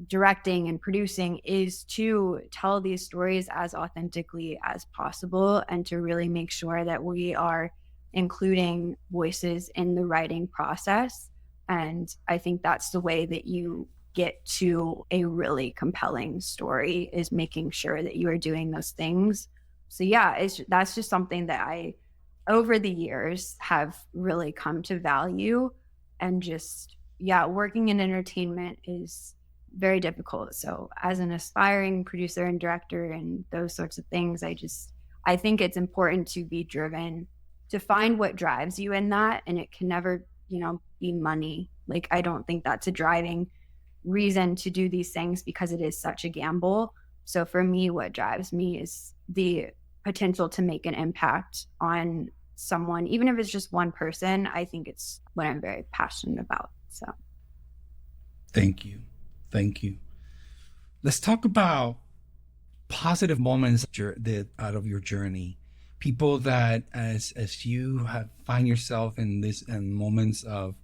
directing and producing is to tell these stories as authentically as possible and to really make sure that we are including voices in the writing process. And I think that's the way that you get to a really compelling story, is making sure that you are doing those things. So yeah, that's just something that I, over the years, have really come to value. And just, yeah, working in entertainment is very difficult. So as an aspiring producer and director and those sorts of things, I think it's important to be driven, to find what drives you in that. And it can never, be money. Like, I don't think that's a driving reason to do these things, because it is such a gamble. So for me, what drives me is the potential to make an impact on someone, even if it's just one person. I think it's what I'm very passionate about. So Thank you. Let's talk about positive moments out of your journey. People that, as you find yourself in moments of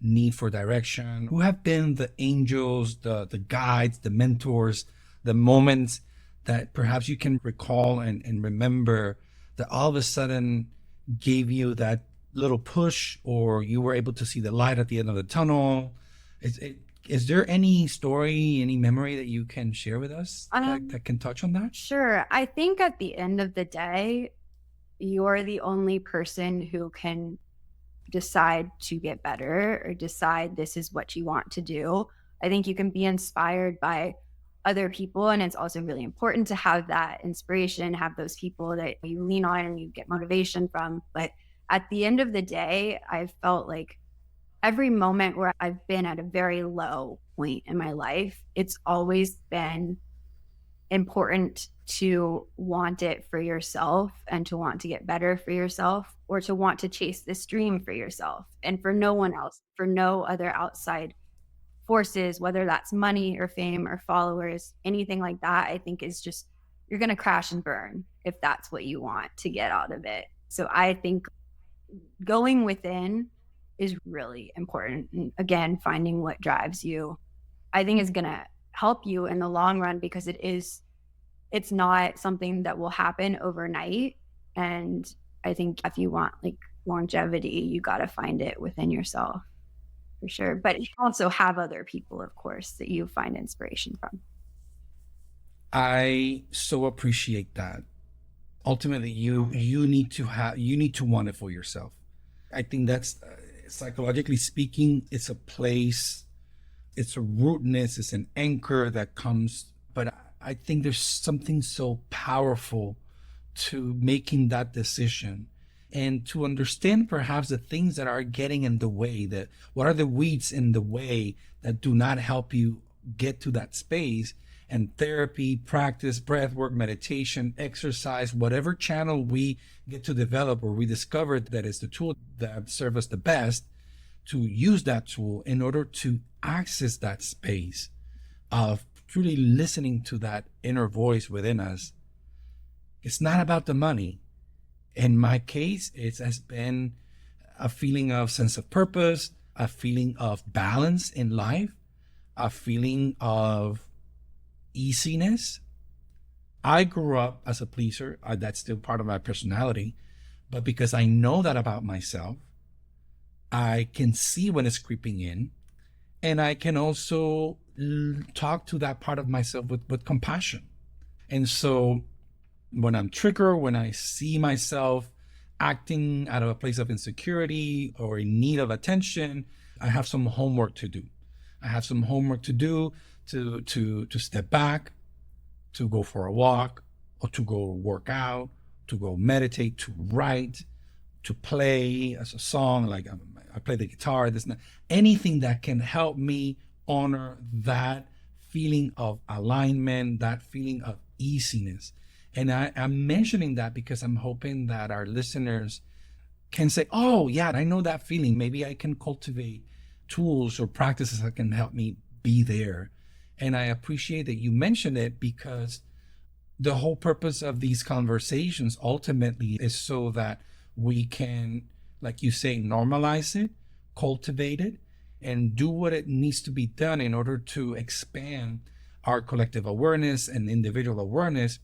need for direction, who have been the angels, the guides, the mentors, the moments that perhaps you can recall and remember that all of a sudden gave you that little push, or you were able to see the light at the end of the tunnel. Is there any story, any memory that you can share with us that can touch on that? Sure. I think at the end of the day, you're the only person who can decide to get better or decide this is what you want to do. I think you can be inspired by other people, and it's also really important to have that inspiration, have those people that you lean on and you get motivation from. But at the end of the day, I've felt like every moment where I've been at a very low point in my life, it's always been important to want it for yourself and to want to get better for yourself, or to want to chase this dream for yourself and for no one else, for no other outside forces, whether that's money or fame or followers, anything like that. I think is just, you're going to crash and burn if that's what you want to get out of it. So I think going within is really important. And again, finding what drives you, I think is going to help you in the long run because it's not something that will happen overnight. And I think if you want like longevity, you got to find it within yourself for sure. But you also have other people, of course, that you find inspiration from. I so appreciate that. Ultimately, you need to want it for yourself. I think that's psychologically speaking, it's a place, it's a rootness, it's an anchor that comes. But I think there's something so powerful to making that decision and to understand perhaps the things that are getting in the way, that what are the weeds in the way that do not help you get to that space. And therapy, practice, breath work, meditation, exercise, whatever channel we get to develop or we discover that is the tool that serves us the best, to use that tool in order to access that space of truly listening to that inner voice within us. It's not about the money. In my case, it has been a feeling of sense of purpose, a feeling of balance in life, a feeling of easiness. I grew up as a pleaser. That's still part of my personality. But because I know that about myself, I can see when it's creeping in. And I can also talk to that part of myself with compassion. And so when I'm triggered, when I see myself acting out of a place of insecurity or in need of attention, I have some homework to do. I have some homework to do to step back, to go for a walk, or to go work out, to go meditate, to write, to play as a song, like I play the guitar, anything that can help me honor that feeling of alignment, that feeling of easiness. And I'm mentioning that because I'm hoping that our listeners can say, oh yeah, I know that feeling. Maybe I can cultivate tools or practices that can help me be there. And I appreciate that you mentioned it because the whole purpose of these conversations ultimately is so that we can, like you say, normalize it, cultivate it, and do what it needs to be done in order to expand our collective awareness and individual awareness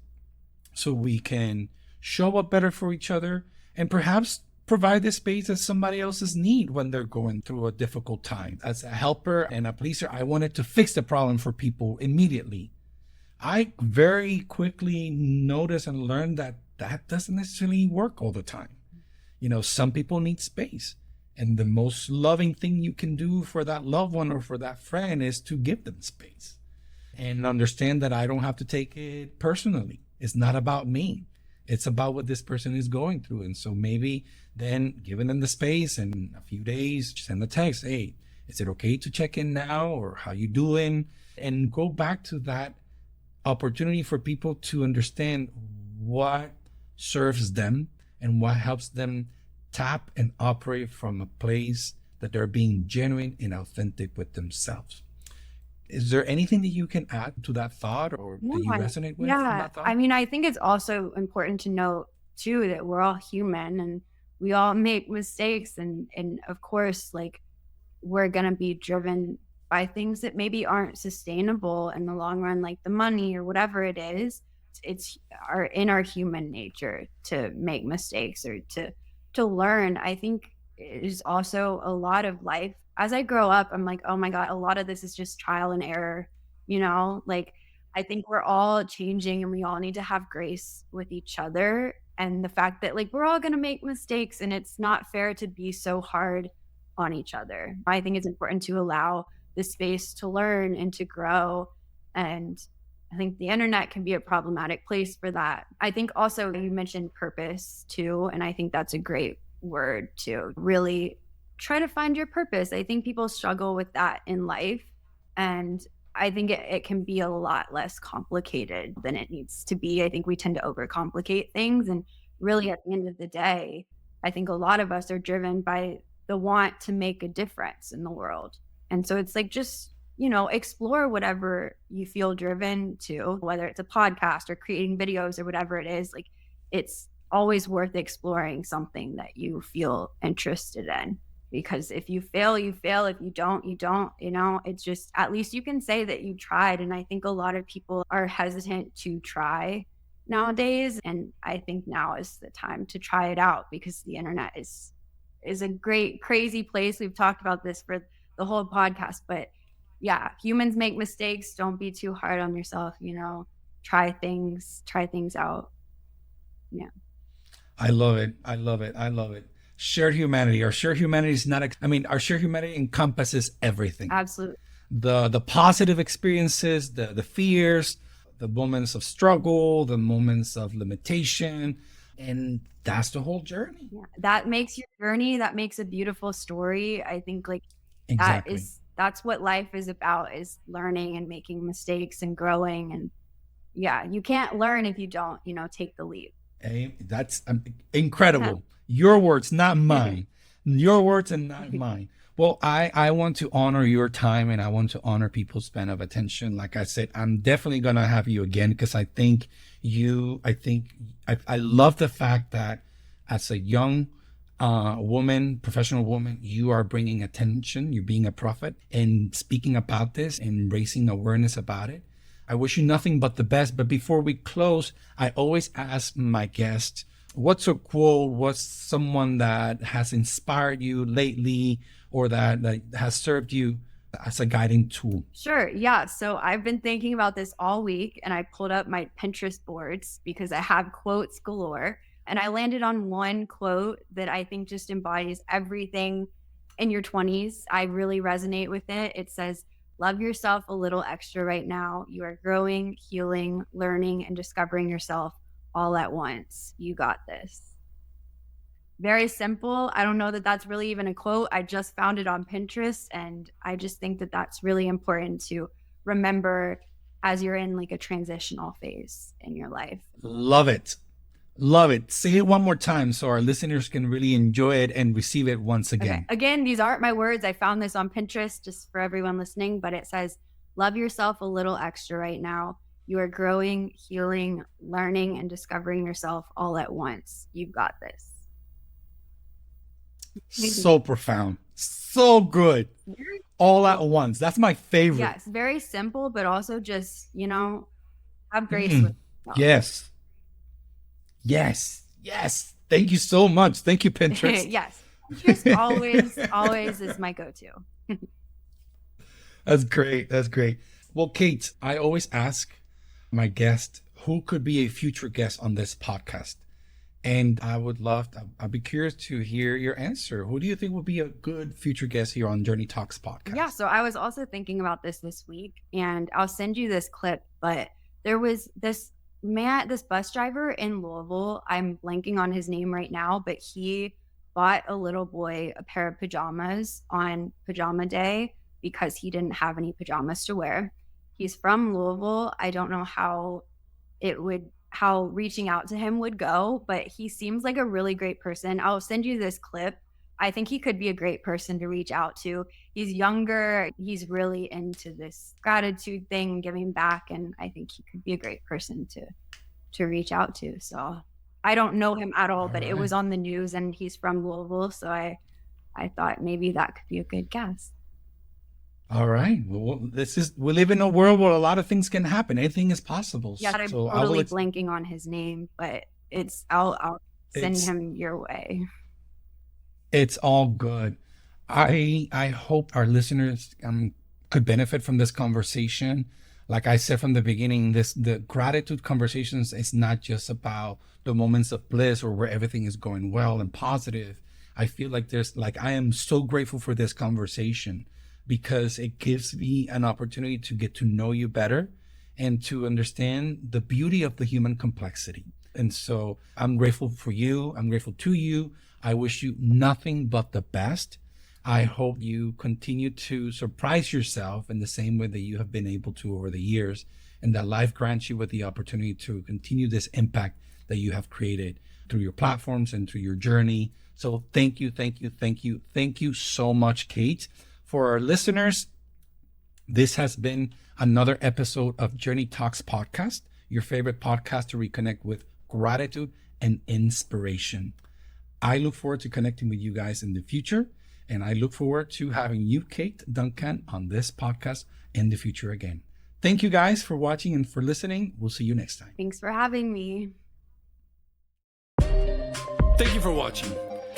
so we can show up better for each other and perhaps provide the space that somebody else's need when they're going through a difficult time. As a helper and a pleaser, I wanted to fix the problem for people immediately. I very quickly noticed and learned that that doesn't necessarily work all the time. Some people need space. And the most loving thing you can do for that loved one or for that friend is to give them space and understand that I don't have to take it personally. It's not about me. It's about what this person is going through. And so maybe then giving them the space and in a few days, send a text, hey, is it okay to check in now? Or how you doing? And go back to that opportunity for people to understand what serves them and what helps them tap and operate from a place that they're being genuine and authentic with themselves. Is there anything that you can add to that thought or that you resonate with? Yeah. I mean, I think it's also important to note too that we're all human and we all make mistakes. And of course, like we're going to be driven by things that maybe aren't sustainable in the long run, like the money or whatever it is. It's in our human nature to make mistakes or to learn. I think is also a lot of life. As I grow up, I'm like, oh my God, a lot of this is just trial and error, like I think we're all changing and we all need to have grace with each other. And the fact that like we're all going to make mistakes and it's not fair to be so hard on each other. I think it's important to allow the space to learn and to grow. And I think the internet can be a problematic place for that. I think also you mentioned purpose too. And I think that's a great word to really try to find your purpose. I think people struggle with that in life. And I think it can be a lot less complicated than it needs to be. I think we tend to overcomplicate things. And really at the end of the day, I think a lot of us are driven by the want to make a difference in the world. And so it's like just explore whatever you feel driven to, whether it's a podcast or creating videos or whatever it is. Like it's always worth exploring something that you feel interested in. Because if you fail, you fail. If you don't, you don't. It's just, at least you can say that you tried. And I think a lot of people are hesitant to try nowadays. And I think now is the time to try it out, because the internet is a great, crazy place. We've talked about this for the whole podcast, but yeah, humans make mistakes. Don't be too hard on yourself, try things out. Yeah. I love it. I love it. I love it. Shared humanity. Our shared humanity is not, our shared humanity encompasses everything. Absolutely. The positive experiences, the fears, the moments of struggle, the moments of limitation, and that's the whole journey. Yeah. That makes your journey, that makes a beautiful story. I think Exactly. that's what life is about, is learning and making mistakes and growing. And yeah, you can't learn if you don't, take the leap. Hey, that's incredible. Your words, not mine. Your words and not mine. Well, I want to honor your time, and I want to honor people's span of attention. Like I said, I'm definitely going to have you again, because I love the fact that as a young woman, professional woman, you are bringing attention, you're being a prophet and speaking about this and raising awareness about it. I wish you nothing but the best. But before we close, I always ask my guests, what's a quote, what's someone that has inspired you lately, or that has served you as a guiding tool? Sure. Yeah. So I've been thinking about this all week, and I pulled up my Pinterest boards because I have quotes galore. And I landed on one quote that I think just embodies everything in your 20s. I really resonate with it. It says, "Love yourself a little extra right now. You are growing, healing, learning, and discovering yourself all at once. You got this." Very simple. I don't know that that's really even a quote. I just found it on Pinterest, and I just think that that's really important to remember as you're in a transitional phase in your life. Love it. Love it. Say it one more time so our listeners can really enjoy it and receive it once again. Okay. Again, these aren't my words. I found this on Pinterest just for everyone listening, but it says, "Love yourself a little extra right now. You are growing, healing, learning, and discovering yourself all at once. You've got this." So profound. So good. All at once. That's my favorite. Yes. Very simple, but also just, have grace with yourself. Yes. Yes. Yes. Thank you so much. Thank you, Pinterest. Yes. Pinterest always is my go-to. That's great. That's great. Well, Kate, I always ask my guest who could be a future guest on this podcast. And I'd be curious to hear your answer. Who do you think would be a good future guest here on Journey Talks podcast? Yeah, so I was also thinking about this week, and I'll send you this clip, but there was this bus driver in Louisville. I'm blanking on his name right now, but he bought a little boy a pair of pajamas on pajama day because he didn't have any pajamas to wear. He's from Louisville. I don't know how reaching out to him would go, but he seems like a really great person. I'll send you this clip. I think he could be a great person to reach out to. He's younger. He's really into this gratitude thing, giving back, and I think he could be a great person to reach out to. So I don't know him at all, but it was on the news, and he's from Louisville, so I thought maybe that could be a good guess. All right. Well, we live in a world where a lot of things can happen. Anything is possible. Yeah, I'm totally blanking on his name, but I'll send him your way. It's all good. I hope our listeners could benefit from this conversation. Like I said from the beginning, the gratitude conversations is not just about the moments of bliss or where everything is going well and positive. I feel like I am so grateful for this conversation, because it gives me an opportunity to get to know you better and to understand the beauty of the human complexity. And so I'm grateful for you. I'm grateful to you. I wish you nothing but the best. I hope you continue to surprise yourself in the same way that you have been able to over the years, and that life grants you with the opportunity to continue this impact that you have created through your platforms and through your journey. So thank you, thank you, thank you. Thank you so much, Kate. For our listeners, this has been another episode of Journey Talks podcast, your favorite podcast to reconnect with gratitude and inspiration. I look forward to connecting with you guys in the future, and I look forward to having you, Kate Duncan, on this podcast in the future again. Thank you guys for watching and for listening. We'll see you next time. Thanks for having me. Thank you for watching.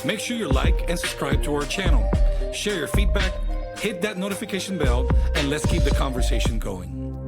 Make sure you like and subscribe to our channel. Share your feedback, hit that notification bell, and let's keep the conversation going.